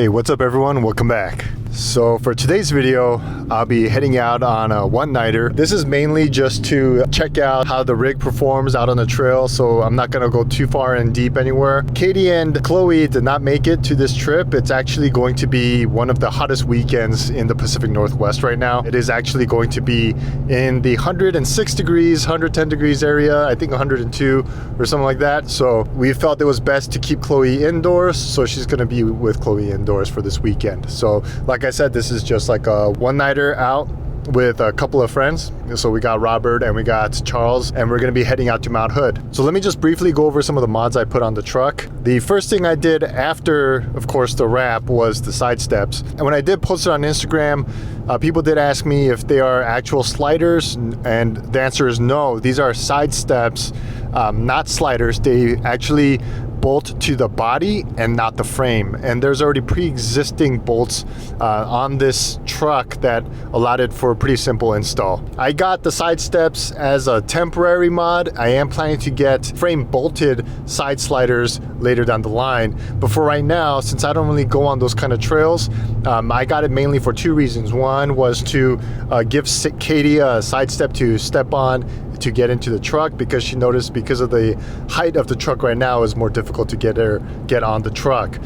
Hey, what's up everyone? Welcome back. So for today's video, I'll be heading out on a one-nighter. This is mainly just to check out how the rig performs out on the trail, so I'm not gonna go too far and deep anywhere. Katie and Chloe did not make it to this trip. It's actually going to be one of the hottest weekends in the Pacific Northwest right now. It is actually going to be in the 106 degrees, 110 degrees area, I think 102 or something like that. So we felt it was best to keep Chloe indoors, so she's gonna be with Chloe indoors for this weekend. So like I said, this is just like a one-nighter out with a couple of friends. So we got Robert and we got Charles, and we're gonna be heading out to Mount Hood. So let me just briefly go over some of the mods I put on the truck. The first thing I did after, of course, the wrap was the side steps. And when I did post it on Instagram, people did ask me if they are actual sliders, and the answer is no. These are side steps, not sliders. They actually bolt to the body and not the frame, and there's already pre-existing bolts on this truck that allowed it for a pretty simple install. I got the side steps as a temporary mod. I am planning to get frame bolted side sliders later down the line, but for right now, since I don't really go on those kind of trails, I got it mainly for two reasons. One was to give Katie a side step to step on to get into the truck, because she noticed because of the height of the truck right now is more difficult to get on the truck.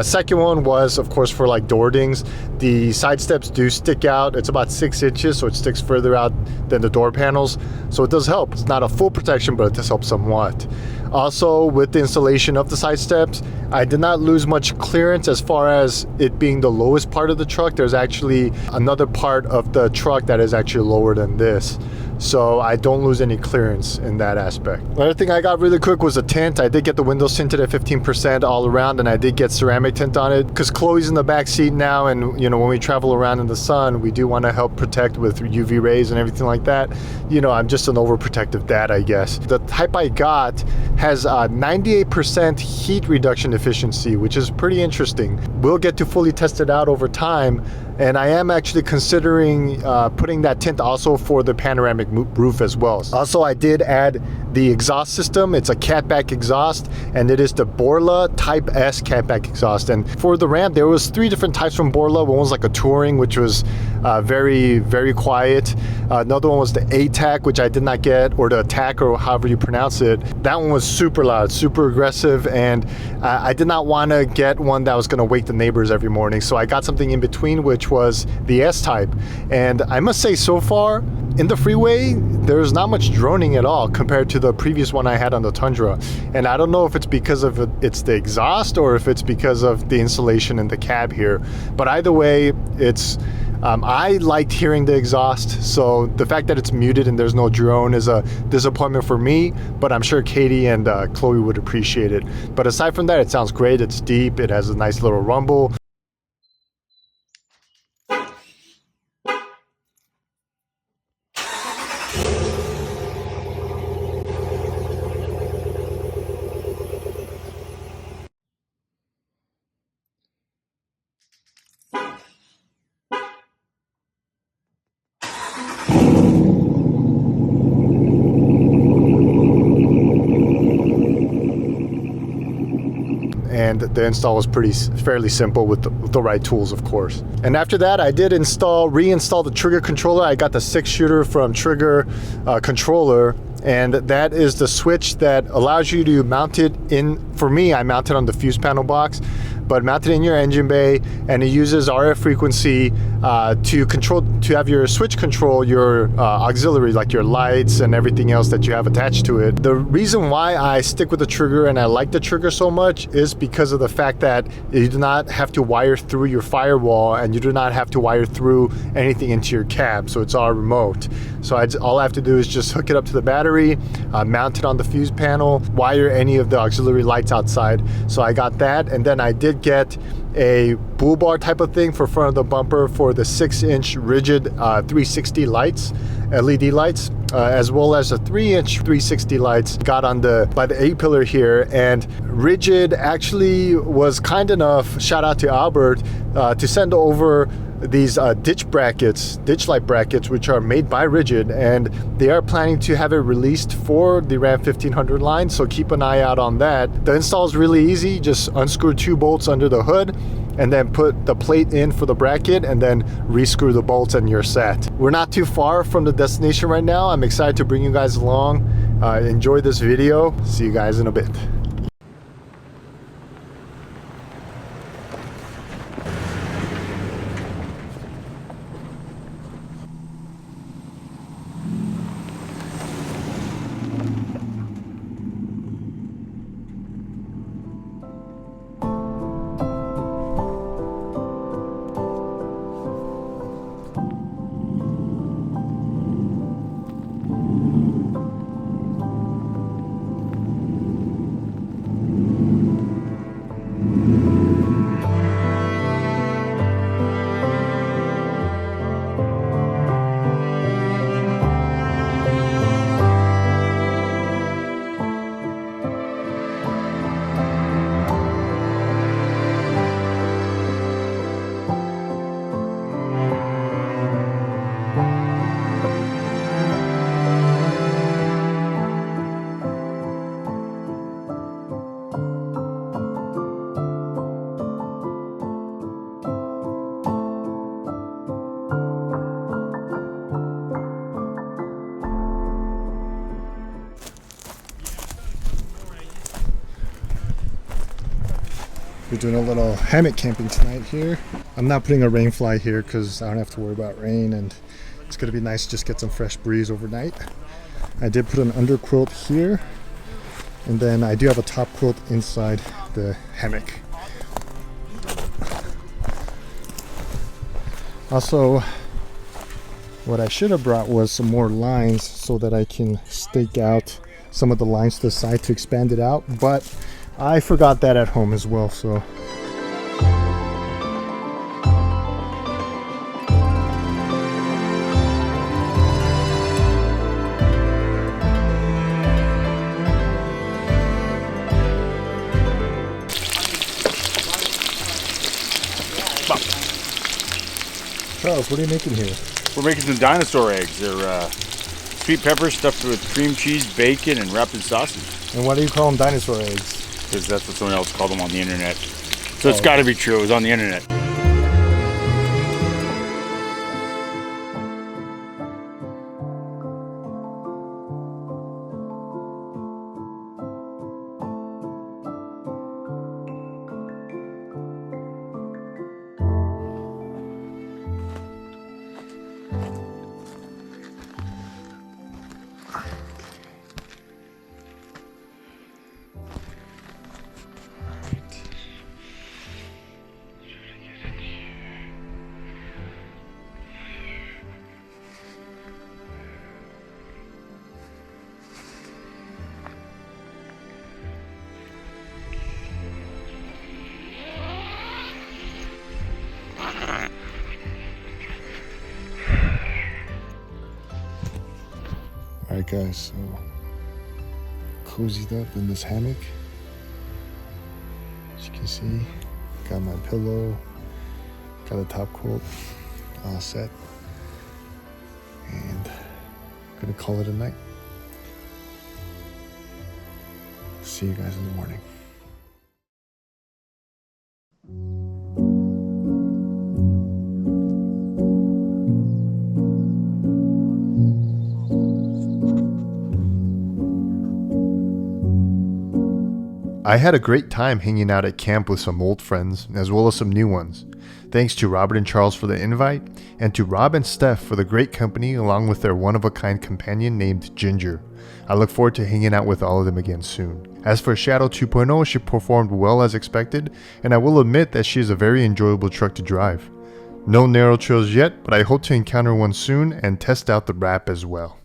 Second one was, of course, for like door dings. The side steps do stick out. It's about 6 inches, so it sticks further out than the door panels, so it does help. It's not a full protection, but it does help somewhat. Also, with the installation of the side steps, I did not lose much clearance as far as it being the lowest part of the truck. There's actually another part of the truck that is actually lower than this, so I don't lose any clearance in that aspect. Another thing I got really quick was a tint. I did get the windows tinted at 15% all around, and I did get ceramic tint on it because Chloe's in the back seat now, and you know, when we travel around in the sun, we do want to help protect with UV rays and everything like that. You know, I'm just an overprotective dad, I guess. The type I got has 98% heat reduction efficiency, which is pretty interesting. We'll get to fully test it out over time, and I am actually considering putting that tint also for the panoramic roof as well. Also, I did add the exhaust system. It's a catback exhaust, and it is the Borla Type S catback exhaust. And for the Ram, there was 3 different types from Borla. One was like a touring, which was very, very quiet. Another one was the ATAC, which I did not get, or the attack, or however you pronounce it. That one was super loud, super aggressive, and I did not want to get one that was going to wake the neighbors every morning. So I got something in between, which was the S-Type. And I must say, so far, in the freeway, there's not much droning at all compared to the previous one I had on the Tundra. And I don't know if it's because of it's the exhaust or if it's because of the insulation in the cab here. But either way, it's I liked hearing the exhaust, so the fact that it's muted and there's no drone is a disappointment for me, but I'm sure Katie and Chloe would appreciate it. But aside from that, it sounds great. It's deep, it has a nice little rumble. And the install was fairly simple with the right tools, of course. And after that, I did reinstall the trigger controller. I got the 6-shooter from Trigger Controller, and that is the switch that allows you to mount it in. For me, I mounted on the fuse panel box, but mount it in your engine bay, and it uses RF frequency to have your switch control your auxiliary, like your lights and everything else that you have attached to it. The reason why I stick with the trigger and I like the trigger so much is because of the fact that you do not have to wire through your firewall, and you do not have to wire through anything into your cab, so it's all remote. So all I have to do is just hook it up to the battery, mount it on the fuse panel, wire any of the auxiliary lights outside. So I got that, and then I did get a bull bar type of thing for front of the bumper for the 6-inch rigid 360 lights, LED lights, as well as a 3-inch 360 lights got on by the A-pillar here. And Rigid actually was kind enough, shout out to Albert, to send over these ditch light brackets, which are made by Rigid, and they are planning to have it released for the Ram 1500 line, so keep an eye out on that. The install is really easy. Just unscrew 2 bolts under the hood and then put the plate in for the bracket and then rescrew the bolts and you're set. We're not too far from the destination right now. I'm excited to bring you guys along. Enjoy this video. See you guys in a bit. We're doing a little hammock camping tonight here. I'm not putting a rain fly here because I don't have to worry about rain, and it's gonna be nice to just get some fresh breeze overnight. I did put an under quilt here, and then I do have a top quilt inside the hammock. Also, what I should have brought was some more lines so that I can stake out some of the lines to the side to expand it out, but I forgot that at home as well, so. Charles, what are you making here? We're making some dinosaur eggs. They're sweet pepper stuffed with cream cheese, bacon, and wrapped in sausage. And why do you call them dinosaur eggs? Because that's what someone else called them on the internet. So it's got to be true. It was on the internet. Alright guys, so cozied up in this hammock. As you can see, got my pillow, got a top quilt all set, and gonna call it a night. See you guys in the morning. I had a great time hanging out at camp with some old friends as well as some new ones. Thanks to Robert and Charles for the invite, and to Rob and Steph for the great company along with their one-of-a-kind companion named Ginger. I look forward to hanging out with all of them again soon. As for Shadow 2.0, she performed well as expected, and I will admit that she is a very enjoyable truck to drive. No narrow trails yet, but I hope to encounter one soon and test out the wrap as well.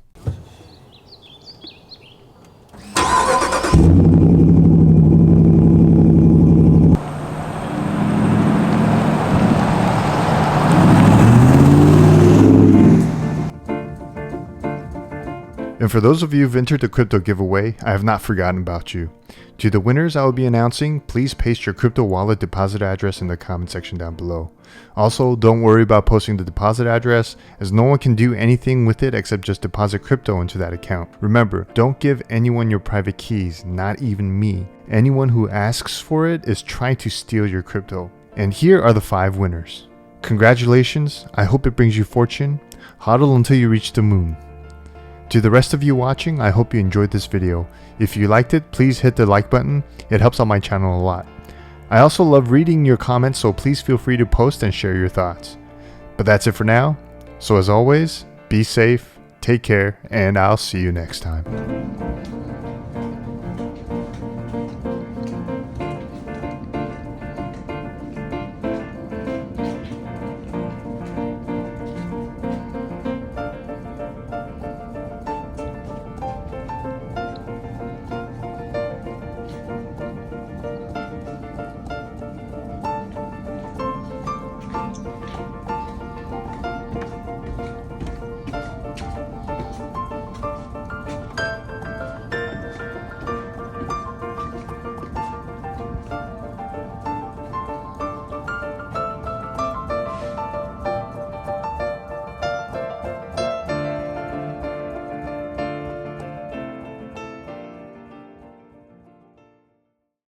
And for those of you who've entered the crypto giveaway, I have not forgotten about you. To the winners I will be announcing, please paste your crypto wallet deposit address in the comment section down below. Also, don't worry about posting the deposit address, as no one can do anything with it except just deposit crypto into that account. Remember, don't give anyone your private keys, not even me. Anyone who asks for it is trying to steal your crypto. And here are the 5 winners. Congratulations, I hope it brings you fortune. Hodl until you reach the moon. To the rest of you watching, I hope you enjoyed this video. If you liked it, please hit the like button. It helps out my channel a lot. I also love reading your comments, so please feel free to post and share your thoughts. But that's it for now. So as always, be safe, take care, and I'll see you next time.